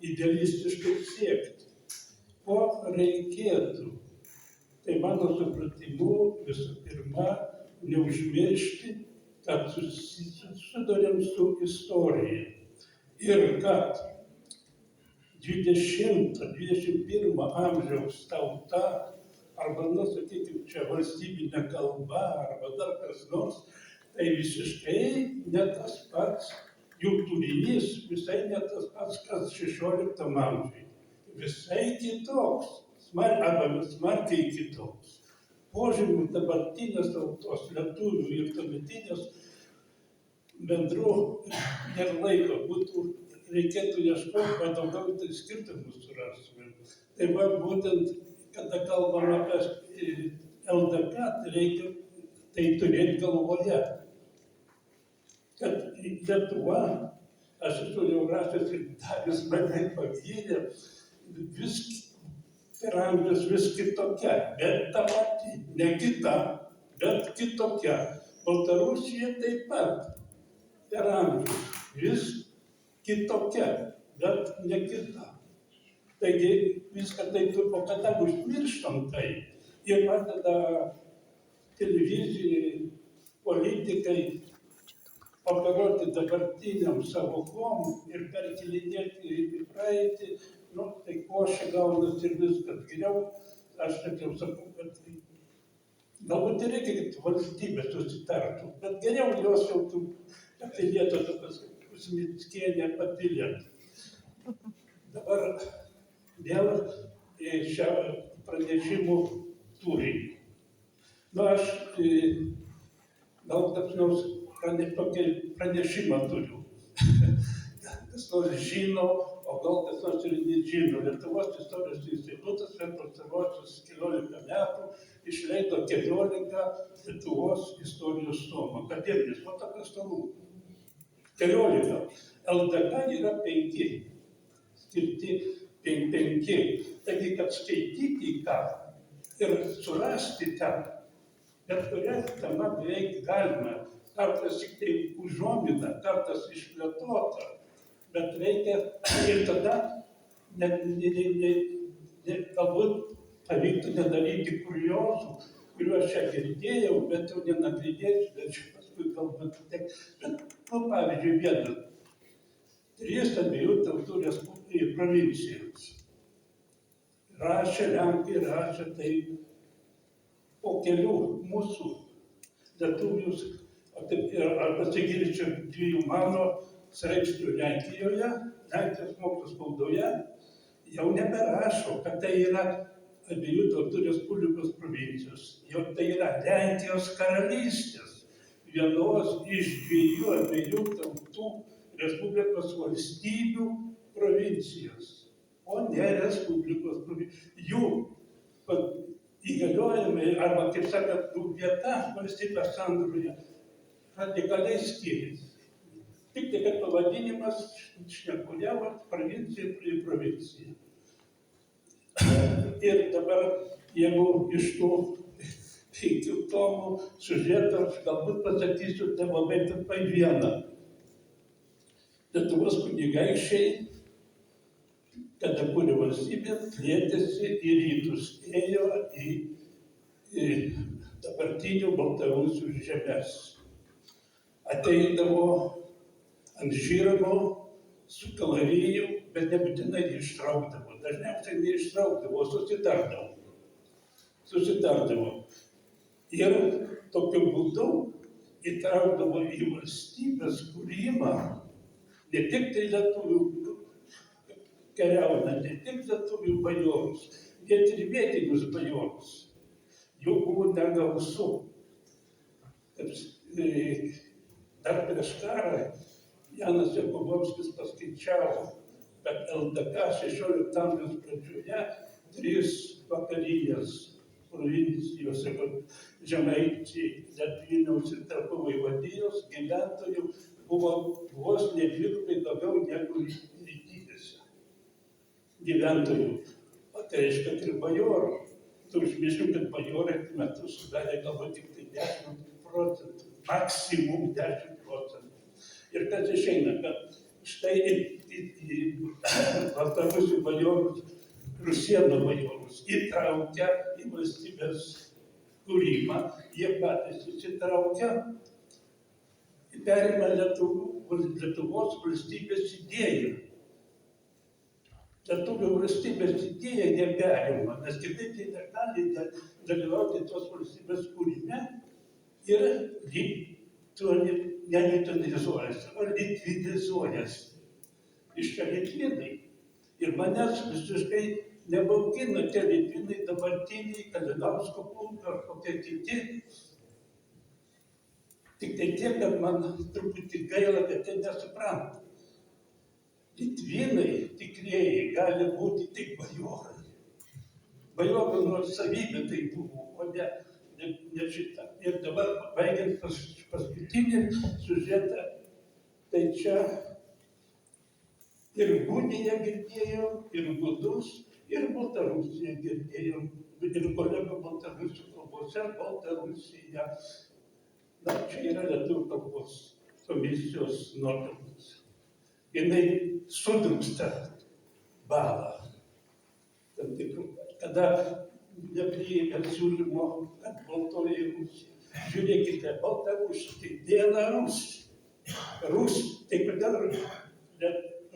idealistiškai siekti. Ko reikėtų? Tai mano supratimu visų pirma neužmiršti, kad susiduriam su istorija ir kad 20-21 amžiaus tauta, arba, sakykime, čia valstybinė kalba, arba dar kas nors, tai visiškai ne tas pats, jų turinys visai ne tas pats, kas 16 amžiuje. Visai kitoks, arba smarkiai kitoks. Požymių dabartinės tautos, lietuvių ir tuometinės bendrų ir laiko būtų. Reikėtų ieškoti, bet daugiau tai skirtumus surasime. Tai va, būtent, kada kalbam apie LDK, tai reikia tai turėti galvoje. Kad Lietuva, aš esu jau rašęs ir Darius mane pagyrė, vis per amžius vis kitokia, bet ta pati, ne kita, bet kitokia. Baltarusija taip pat per amžius vis kitokia, bet ne kita. Taigi viską taip, o kada užmirštam tai ir pradeda televizijai, politikai operuoti dabartiniam savokom ir perkelinėti į praeitį, tai košė gaunas ir viskas geriau. Aš taip jau sakau, kad galbūt reikia, kad valstybė susitartų, bet geriau jos jau atidėtų tokias Mickienė patylė. Dabar dėl šio pranešimų turinį. Aš gal kas nors tokį pranešimą turiu. Kas nors žino, o gal kas nors ir nežino. Lietuvos istorijos institutas per pastaruosius 14 metų išleido 14 Lietuvos istorijos tomų. Akademinis, o tokias tomų. 14. LDK yra 5. Skirti 5. Taigi, kad skaityti ką ir surasti ten, bet kurią temą beveik galima. Kartas tik tai užuomina, kartas išplėtota, bet reikia ir tada galbūt pavyktų nedaryti kuriozų, kuriuos čia girdėjau, bet jau nenagrinėsiu, bet čia paskui galbūt taip. Bet, pavyzdžiui, vieną. 3 abiejų tautų provincijos. Rašė, Lenkai rašė, tai po kelių mūsų lietuvius, ar pasigirčiau 2 mano straipsnių Lenkijoje, Lenkijos mokslo spaudoje, jau neberašo, kad tai yra abiejų tautų respublikos provincijos. Jau tai yra Lenkijos karalystės. Vienos iš 2 abiejų tautų respublikos valstybių provincijos, o ne respublikos provincijos. Jų įgaliojimai, arba, kaip sakant, vieta valstybės sandūroje radikaliai skiriasi. Tik tai, kad pavadinimas šnekuliavo provincija į provinciją. Ir dabar, jeigu iš tų 5 tomų siužeto, aš galbūt pasakysiu tai labai trumpai vieną. Lietuvos kunigaikščiai, kada kūrė valstybę, plėtėsi į rytus, ėjo į dabartinių Baltarusių žemes. Ateidavo ant žirgo su kalaviju, bet nebūtinai ištraukdavo. Dažniausiai neištraukdavo, susitardavo. Ir tokiu būdu įtraukdavo į valstybės kūrimą ne tik tai lietuvių kariaujant, ne tik lietuvių bajorus, bet ir vietinius bajorus. Jų buvo negausu. Dar prieš karą Janas Jakubovskis paskaičiavo, kad LDK 16 amžiaus pradžioje 3 vakarinės provincijose, Žemaičiai, Vilniaus ir Trakų vaivadijos gyventojų buvo vos ne dvigubai daugiau negu rytinėse gyventojų. O tai reiškia, kad ir bajorų. Tu užmiršim, kad bajorai metus sudarė galbūt tik tai 10%, maksimum 10%. Ir kas išeina, kad štai į Baltarusių bajorus, Rusėnų bajorus įtraukia į valstybės kūrimą, jie patys įsitraukia, perima Lietuvos valstybės idėją. Lietuvių valstybės idėja neperima, nes kitaip tai negali dalyvauti tos valstybės kūrime ir ne litonizuojasi, o litvinizuojasi. Iš čia litvinai. Ir manęs visiškai nebaugina tie litvinai dabartiniai, Kalinausko pulko ar kokie kiti. Tik tai tiek, kad man truputį gaila, kad jie nesupranta. Litvinai tikrieji gali būti tik bajorai. Bajorų nuosavybė tai buvo, o ne šitą. Ir dabar, baigiant paskutinį siužetą, tai čia ir Gudiją girdėjom, ir Gudus, ir Baltarusiją girdėjom, ir kolegų baltarusių kalbose, Baltarusija. Na, čia yra lietuvių kalbos komisijos nuopelnas. Jinai sudrumsta balą. Kada nepriėmė siūlymo, kad Baltoji Rusija. Žiūrėkite, Baltarusija, tai Belarusija. Tai kodėl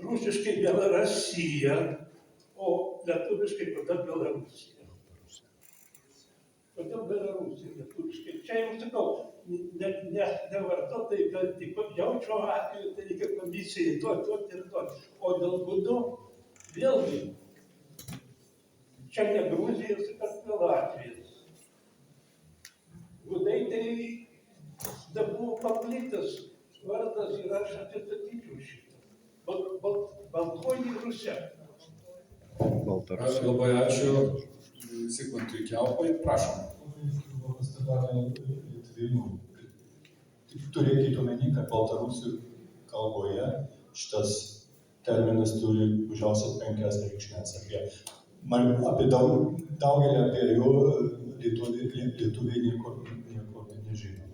rusiškai Belarusija, o lietuviškai kodėl Belarusija? Kodėl Belarusija lietuviškai? Čia jau sakau, ne vartotojai, bet jaučio atveju, tai reikia komisijai duoti. O dėl Gudų, vėlgi, čia ne Gruzijos, bet Latvijos. Gudai tai buvo paplitęs vardas ir aš atistatyčiau šitą. Baltoji Rusija. Labai ačiū Zigmantui Kiaupai. Prašom. Turėkite omeny, kad baltarusių kalboje šitas terminas turi mažiausiai 5 reikšmes. Apie daugelį apie jo lietuviai nieko nežino.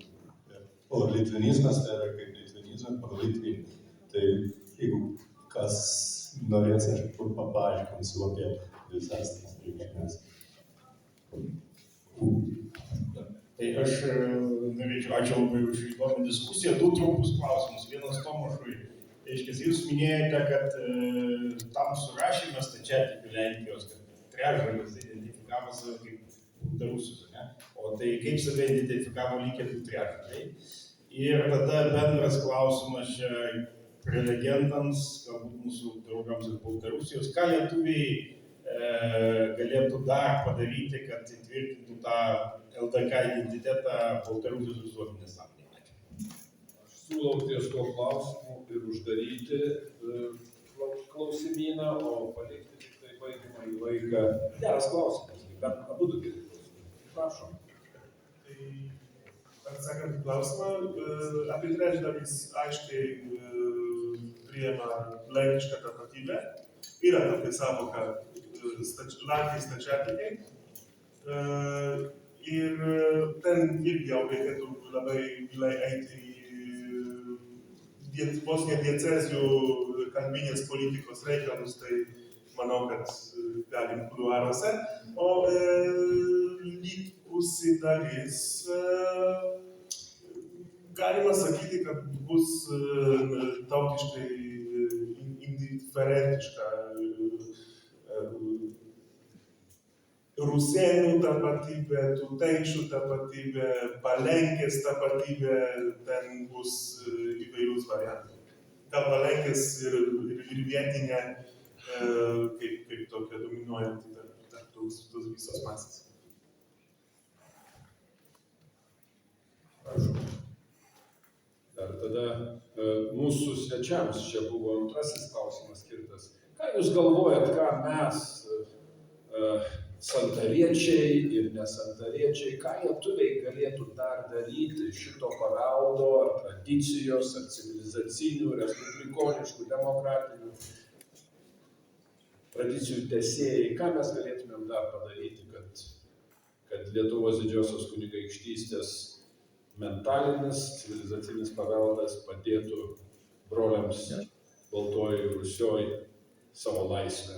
O litvinizmas tai yra kaip litvinizmas, o Litvija. Tai jeigu kas norės, aš paaiškinsiu apie visas tas reikšmes. Tai aš norėčiau, ačiū labai už įdomią diskusiją, 2 trumpus klausimus. Vienas Tomašui. Reiškia, jūs minėjote, kad tam surašymas stačiatikių Lenkijos, kad trečdalis identifikavo save kaip baltarusius, ne? O tai kaip save identifikavo likę 2 trečdaliai? Ir tada bendras klausimas čia prelegentams, galbūt mūsų draugams iš Baltarusijos, ką lietuviai galėtų dar padaryti, kad įtvirtintų tą LDK identitetą Baltarusijos visuomenės sąmonėje. Aš siūlau ties tuo klausimu ir uždaryti klausimyną, o palikti tik tai baigimąjį laiką. Geras klausimas, bet abu du kiti klausimai. Prašom. Tai, atsakant į klausimą, apie trečdalis aiškiai priima lenkišką tapatybę. Yra tokia sąvoka Lenkijai stačiatikiai. Ir ten irgi jau reikėtų labai giliai eiti į vos ne diecezijų kalbinės politikos reikalus, tai manau, kad galim kuluaruose. O likusi dalis galima sakyti, kad bus tautiškai diferentiška rusėnų tapatybė, tuteišų tapatybė, palenkės tapatybė, ten bus įvairius variantų. Gal palenkės ir vietinė kaip tokia dominuojanti tarp tos visos masės. Prašau. Dar tada mūsų svečiams čia buvo antrasis klausimas skirtas. Ką jūs galvojat, ką mes, santariečiai ir nesantariečiai, ką lietuviai galėtų dar daryti šito paveldo ar tradicijos, ar civilizacinių, respublikoniškų, demokratinių tradicijų tęsėjai, ką mes galėtumėm dar padaryti, kad Lietuvos didžiosios kunigaikštystės mentalinis, civilizacinis paveldas padėtų broliams Baltojoj Rusioj savo laisvę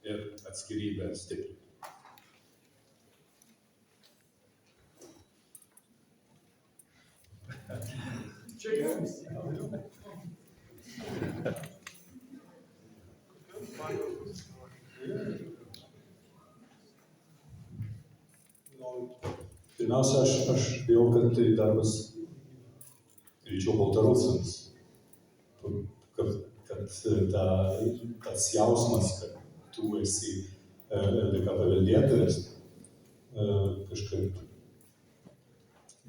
ir atskirybę stiprinti. Čia jums. Pirmiausia, aš bijau, kad tai darbas greičiau baltarusiams. Kad tas jausmas, kad tu esi LDK paveldėtojas, kažkaip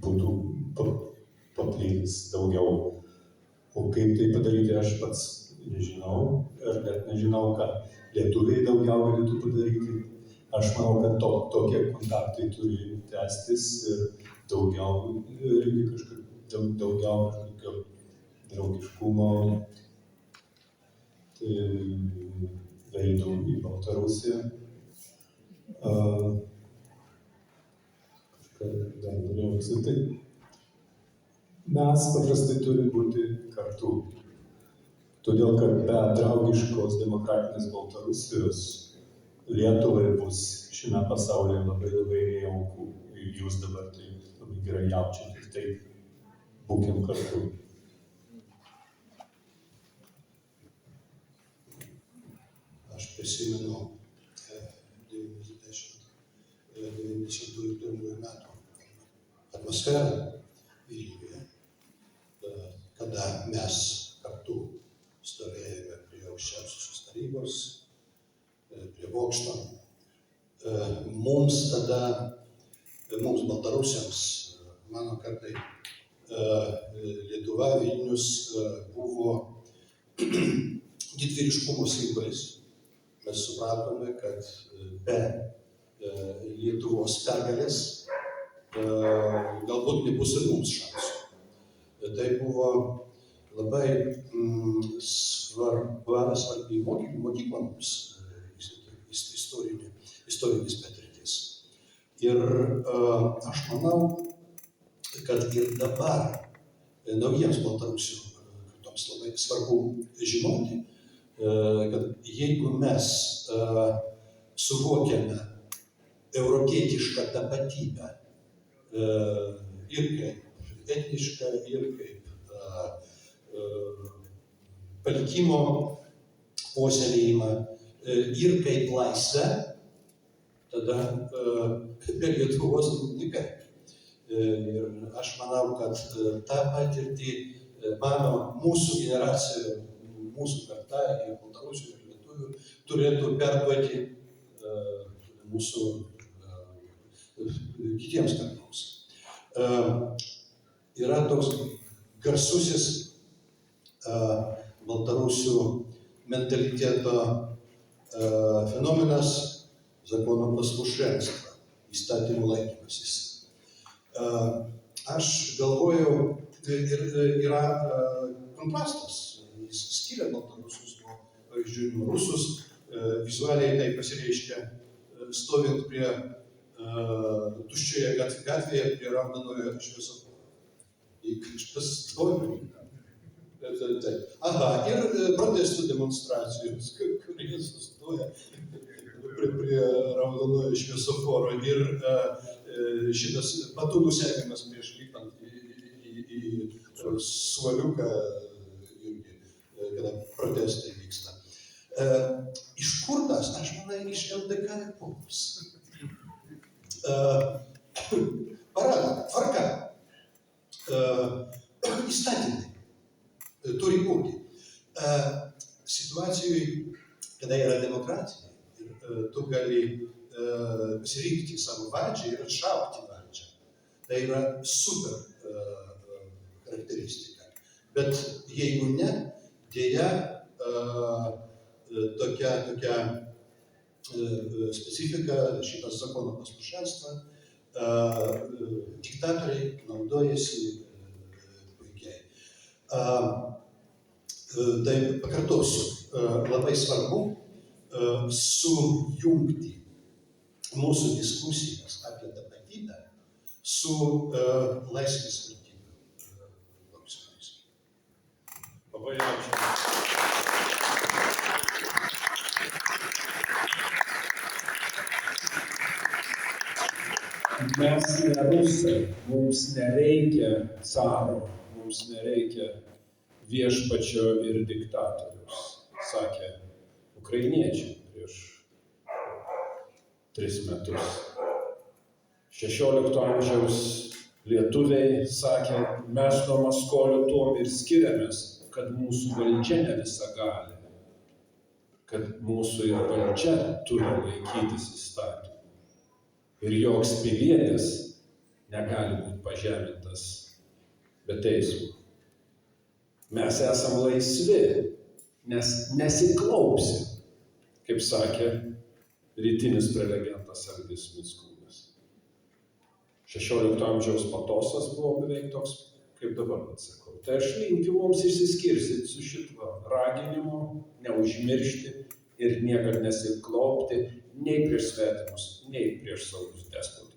būtų paplitęs daugiau. O kaip tai padaryti, aš pats nežinau, ar net nežinau, ką lietuviai daugiau galėtų padaryti. Aš manau, kad tokie kontaktai turi tęstis ir daugiau kažkokio draugiškumo veidų į Baltarusiją. Kažką dar norėjau pasakyti. Mes paprastai turime būti kartu. Todėl, kad be draugiškos demokratinės Baltarusijos Lietuvai bus šiame pasaulyje labai nejauku. Ir jūs dabar tai labai gerai jaučiate. Tai būkim kartu. Aš prisimenu 91 metų atmosferą Vilniuje, kada mes kartu stovėjome prie aukščiausiosios tarybos, prie bokšto. Mums baltarusiams, mano kartai, Lietuva, Vilnius buvo didvyriškumo simbolis. Mes supratome, kad be Lietuvos pergalės galbūt nebus ir mums šansų. Tai buvo labai svarbi mokykloms istorinis patirtis. Ir aš manau, kad ir dabar naujiems Baltarusių kartoms labai svarbu žinoti, kad jeigu mes suvokiame europietišką tapatybę ir kaip etnišką, ir kaip palikimo puoselėjimą, ir kaip laisvę, tada be Lietuvos nekaip. Ir aš manau, kad tą patirtį mūsų generacija, mūsų karta ir Baltarusių ir Lietuvių turėtų perduoti mūsų kitiems kartoms. Yra toks garsusis Baltarusių mentaliteto fenomenas законом послушенства, įstatymų laikymasis. Aš galvojau, yra kontrastas, jis skiria baltarusius nuo pavyzdžiui nuo rusus, vizualiai tai pasireiškia stovint prie tuščioje gatvėje prie raudonojo šviesoforo. Jei kažkas stovi. Aha, ir protestų demonstracijos, kurie sustoja prie raudonojo šviesoforo ir šitas batų nusegimas prieš lipant į suoliuką, kada protestai vyksta. Iš kur tas? Aš manau, iš LDK epochos. Parada, tvarka, įstatymai turi būti. Situacijai, kada yra demokratija ir tu gali pasirinkti savo valdžią ir atšaukti valdžią. Tai yra super charakteristika. Bet jeigu ne, dėja tokia specifika, šitas zakono poslušenstva, diktatoriai naudojasi puikiai. Tai pakartosiu, labai svarbu sujungti mūsų diskusijas apie tapatybę su laisvės vertybių klausimais. Labai ačiū. Mes ne rusai, mums nereikia caro, mums nereikia viešpačio ir diktatorius, sakė ukrainiečiai prieš 3 metus. 16 amžiaus lietuviai sakė, mes nuo maskolių tuom ir skiriamės, kad mūsų valdžia ne visagalė, kad mūsų ir valdžia turi laikytis įstatymų. Ir joks pilietis negali būti pažemintas be teismo. Mes esam laisvi, nes nesiklaupsim, kaip sakė rytinis prelegentas Algis Mickūnas. 16 amžiaus Patosas buvo beveik toks, kaip dabar atsakau. Tai aš linkiu mums išsiskirstyti su šituo raginimu, neužmiršti ir niekad nesiklaupti nei prieš svetimus, nei prieš savus despotus.